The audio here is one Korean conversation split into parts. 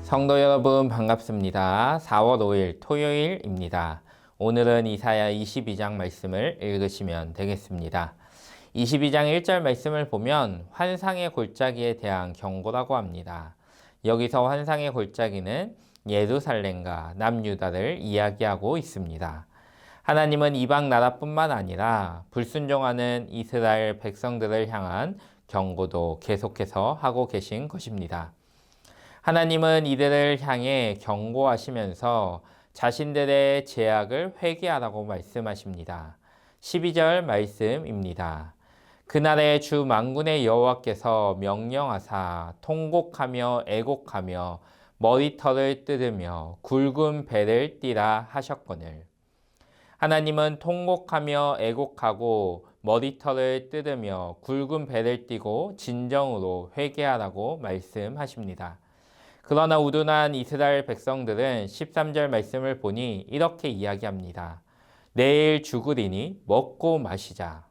성도 여러분 반갑습니다. 4월 5일 토요일입니다. 오늘은 이사야 22장 말씀을 읽으시면 되겠습니다. 22장 1절 말씀을 보면 환상의 골짜기에 대한 경고라고 합니다. 여기서 환상의 골짜기는 예루살렘과 남유다를 이야기하고 있습니다. 하나님은 이방 나라뿐만 아니라 불순종하는 이스라엘 백성들을 향한 경고도 계속해서 하고 계신 것입니다. 하나님은 이들을 향해 경고하시면서 자신들의 죄악을 회개하라고 말씀하십니다. 12절 말씀입니다. 그날에 주 만군의 여호와께서 명령하사 통곡하며 애곡하며 머리털을 뜯으며 굵은 배를 띠라 하셨거늘. 하나님은 통곡하며 애곡하고 머리털을 뜯으며 굵은 배를 띠고 진정으로 회개하라고 말씀하십니다. 그러나 우둔한 이스라엘 백성들은 13절 말씀을 보니 이렇게 이야기합니다. 내일 죽으리니 먹고 마시자.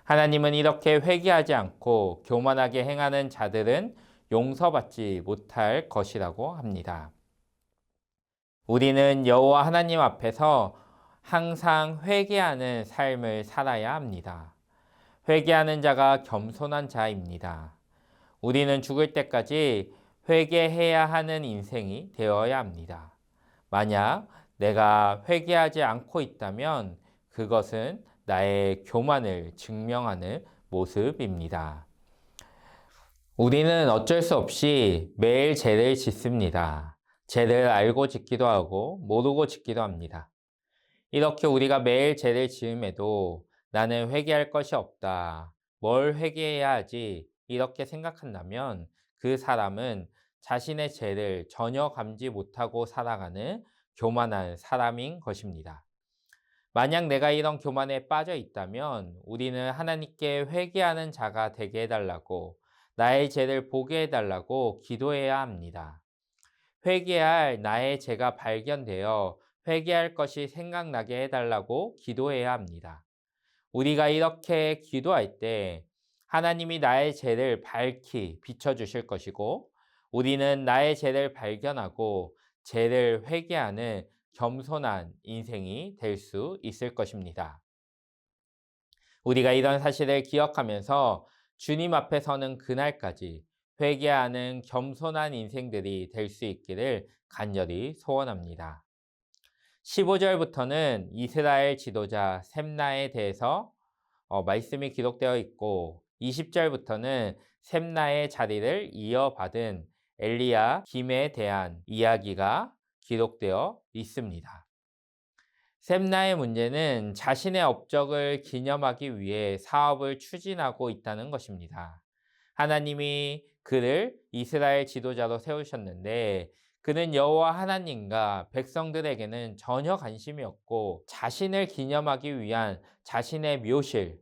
하나님은 이렇게 회개하지 않고 교만하게 행하는 자들은 용서받지 못할 것이라고 합니다. 우리는 여호와 하나님 앞에서 항상 회개하는 삶을 살아야 합니다. 회개하는 자가 겸손한 자입니다. 우리는 죽을 때까지 회개해야 하는 인생이 되어야 합니다. 만약 내가 회개하지 않고 있다면 그것은 나의 교만을 증명하는 모습입니다. 우리는 어쩔 수 없이 매일 죄를 짓습니다. 죄를 알고 짓기도 하고 모르고 짓기도 합니다. 이렇게 우리가 매일 죄를 지음에도 나는 회개할 것이 없다. 뭘 회개해야 하지? 이렇게 생각한다면 그 사람은 자신의 죄를 전혀 감지 못하고 살아가는 교만한 사람인 것입니다. 만약 내가 이런 교만에 빠져 있다면 우리는 하나님께 회개하는 자가 되게 해달라고 나의 죄를 보게 해달라고 기도해야 합니다. 회개할 나의 죄가 발견되어 회개할 것이 생각나게 해달라고 기도해야 합니다. 우리가 이렇게 기도할 때 하나님이 나의 죄를 밝히 비춰주실 것이고 우리는 나의 죄를 발견하고 죄를 회개하는 겸손한 인생이 될 수 있을 것입니다. 우리가 이런 사실을 기억하면서 주님 앞에 서는 그날까지 회개하는 겸손한 인생들이 될 수 있기를 간절히 소원합니다. 15절부터는 이스라엘 지도자 셈나에 대해서 말씀이 기록되어 있고 20절부터는 셈나의 자리를 이어받은 엘리야 김에 대한 이야기가 기록되어 있습니다. 셈나의 문제는 자신의 업적을 기념하기 위해 사업을 추진하고 있다는 것입니다. 하나님이 그를 이스라엘 지도자로 세우셨는데 그는 여호와 하나님과 백성들에게는 전혀 관심이 없고 자신을 기념하기 위한 자신의 묘실,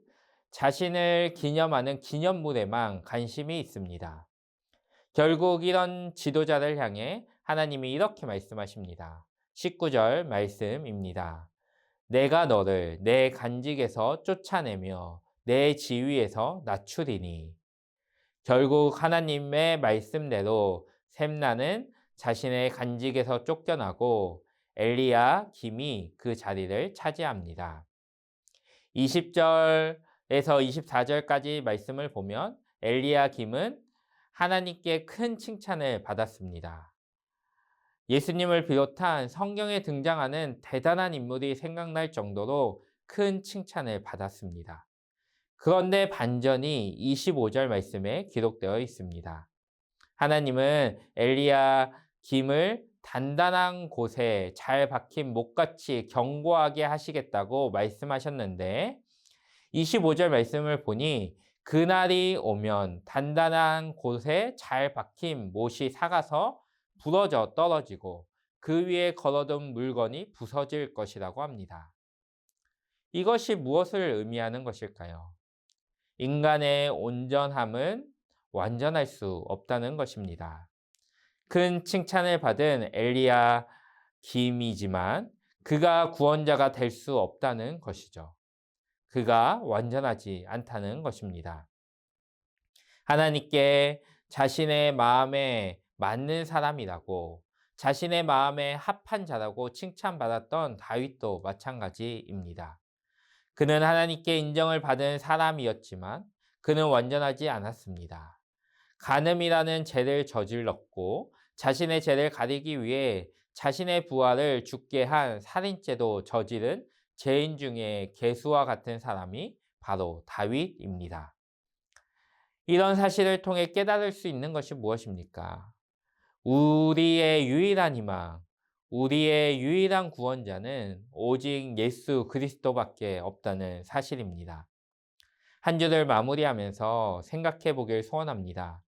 자신을 기념하는 기념물에만 관심이 있습니다. 결국 이런 지도자를 향해 하나님이 이렇게 말씀하십니다. 19절 말씀입니다. 내가 너를 내 간직에서 쫓아내며 내 지위에서 낮추리니. 결국 하나님의 말씀대로 셈나는 자신의 간직에서 쫓겨나고 엘리야 김이 그 자리를 차지합니다. 20절에서 24절까지 말씀을 보면 엘리야 김은 하나님께 큰 칭찬을 받았습니다. 예수님을 비롯한 성경에 등장하는 대단한 인물이 생각날 정도로 큰 칭찬을 받았습니다. 그런데 반전이 25절 말씀에 기록되어 있습니다. 하나님은 엘리야 김을 단단한 곳에 잘 박힌 못같이 견고하게 하시겠다고 말씀하셨는데 25절 말씀을 보니 그날이 오면 단단한 곳에 잘 박힌 못이 삭아서 부러져 떨어지고 그 위에 걸어둔 물건이 부서질 것이라고 합니다. 이것이 무엇을 의미하는 것일까요? 인간의 온전함은 완전할 수 없다는 것입니다. 큰 칭찬을 받은 엘리야 김이지만 그가 구원자가 될 수 없다는 것이죠. 그가 완전하지 않다는 것입니다. 하나님께 자신의 마음에 맞는 사람이라고 자신의 마음에 합한 자라고 칭찬받았던 다윗도 마찬가지입니다. 그는 하나님께 인정을 받은 사람이었지만 그는 완전하지 않았습니다. 간음이라는 죄를 저질렀고 자신의 죄를 가리기 위해 자신의 부하를 죽게 한 살인죄도 저지른 죄인 중에 개수와 같은 사람이 바로 다윗입니다. 이런 사실을 통해 깨달을 수 있는 것이 무엇입니까? 우리의 유일한 희망, 우리의 유일한 구원자는 오직 예수 그리스도밖에 없다는 사실입니다. 한 주를 마무리하면서 생각해 보길 소원합니다.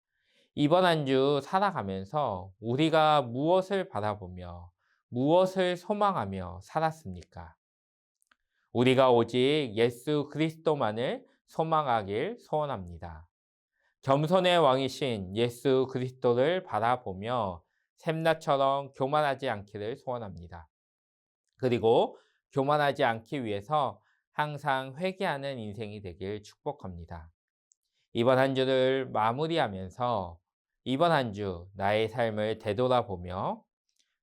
이번 한 주 살아가면서 우리가 무엇을 바라보며 무엇을 소망하며 살았습니까? 우리가 오직 예수 그리스도만을 소망하길 소원합니다. 겸손의 왕이신 예수 그리스도를 바라보며 샘나처럼 교만하지 않기를 소원합니다. 그리고 교만하지 않기 위해서 항상 회개하는 인생이 되길 축복합니다. 이번 한 주를 마무리하면서 이번 한 주 나의 삶을 되돌아보며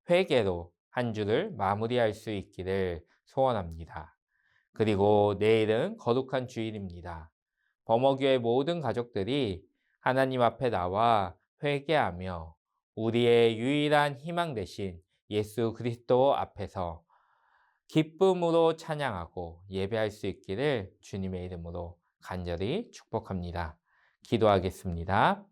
회개로 한 주를 마무리할 수 있기를 소원합니다. 그리고 내일은 거룩한 주일입니다. 범어교의 모든 가족들이 하나님 앞에 나와 회개하며 우리의 유일한 희망 되신 예수 그리스도 앞에서 기쁨으로 찬양하고 예배할 수 있기를 주님의 이름으로 간절히 축복합니다. 기도하겠습니다.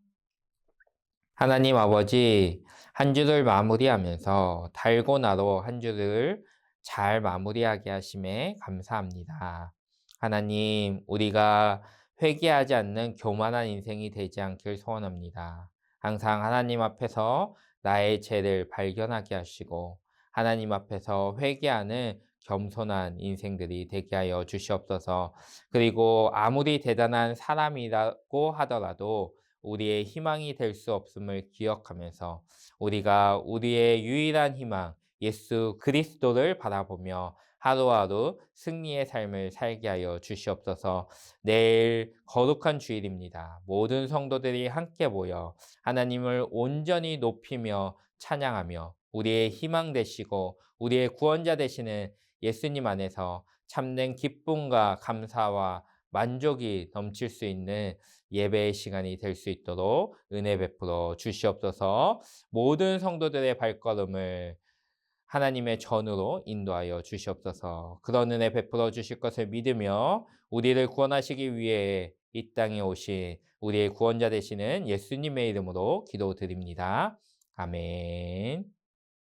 하나님 아버지, 한 주를 마무리하면서 달고나로 한 주를 잘 마무리하게 하심에 감사합니다. 하나님, 우리가 회개하지 않는 교만한 인생이 되지 않길 소원합니다. 항상 하나님 앞에서 나의 죄를 발견하게 하시고 하나님 앞에서 회개하는 겸손한 인생들이 되게 하여 주시옵소서. 그리고 아무리 대단한 사람이라고 하더라도 우리의 희망이 될 수 없음을 기억하면서 우리가 우리의 유일한 희망 예수 그리스도를 바라보며 하루하루 승리의 삶을 살게 하여 주시옵소서. 내일 거룩한 주일입니다. 모든 성도들이 함께 모여 하나님을 온전히 높이며 찬양하며 우리의 희망 되시고 우리의 구원자 되시는 예수님 안에서 참된 기쁨과 감사와 만족이 넘칠 수 있는 예배의 시간이 될 수 있도록 은혜 베풀어 주시옵소서. 모든 성도들의 발걸음을 하나님의 전으로 인도하여 주시옵소서. 그런 은혜 베풀어 주실 것을 믿으며 우리를 구원하시기 위해 이 땅에 오신 우리의 구원자 되시는 예수님의 이름으로 기도드립니다. 아멘.